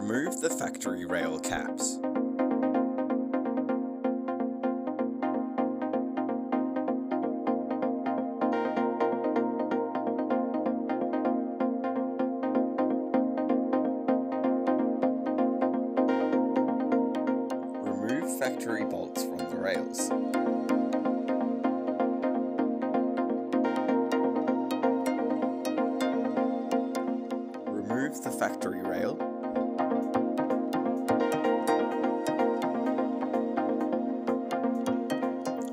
Remove the factory rail caps. Remove factory bolts from the rails. Remove the factory rail.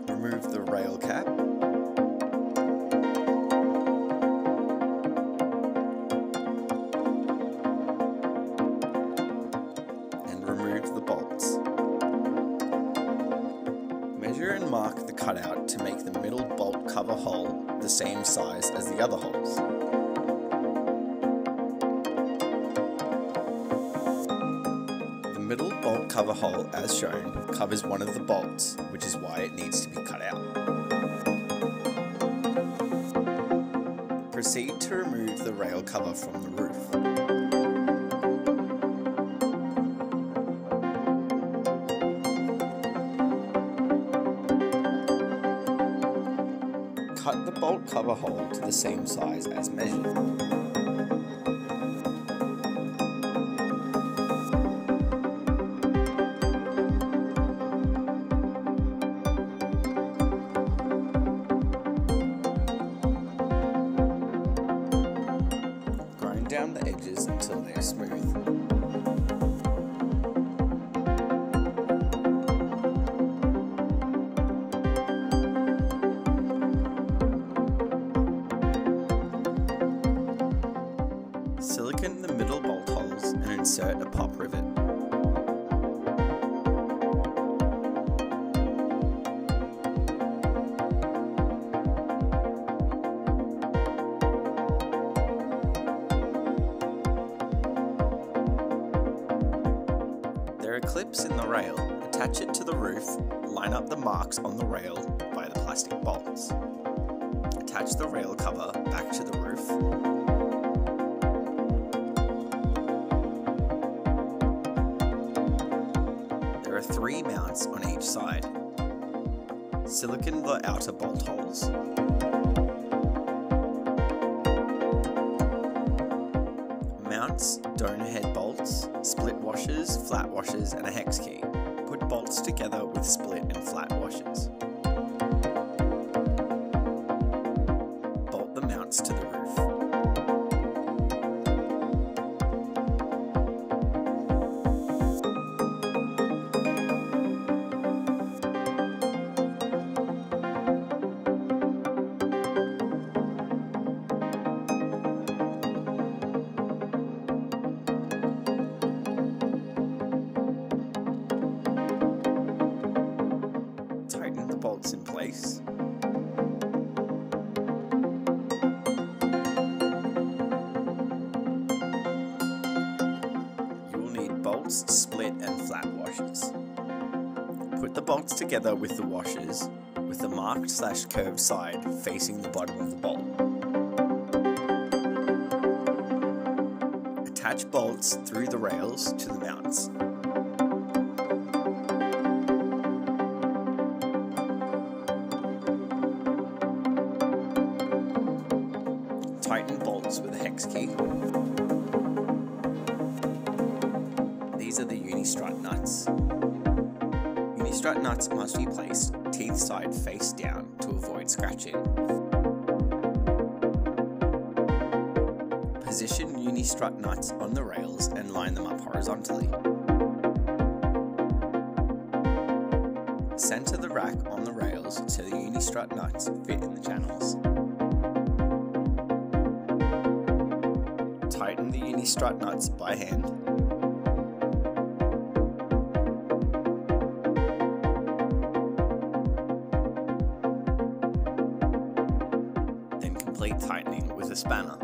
Remove the rail cap. And remove the bolts. Measure and mark the cutout to make the middle bolt cover hole the same size as the other holes. The middle bolt cover hole, as shown, covers one of the bolts, which is why it needs to be cut out. Proceed to remove the rail cover from the roof. Cut the bolt cover hole to the same size as measured. Grind down the edges until they are smooth. Silicone the middle bolt holes and insert a pop rivet. There are clips in the rail. Attach it to the roof, line up the marks on the rail by the plastic bolts. Attach the rail cover back to the roof. There are 3 mounts on each side. Silicone the outer bolt holes. Mounts, donor head bolts, split washers, flat washers and a hex key. Put bolts together with split and flat washers. Bolt the mounts to the roof. Tighten the bolts in place. You will need bolts, split and flat washers. Put the bolts together with the washers, with the marked/curved side facing the bottom of the bolt. Attach bolts through the rails to the mounts. Tighten bolts with a hex key. These are the uni-strut nuts. Uni-strut nuts must be placed teeth side face down to avoid scratching. Position uni-strut nuts on the rails and line them up horizontally. Center the rack on the rails so the uni-strut nuts fit in the channels. Tighten the uni-strut nuts by hand. Then complete tightening with a spanner.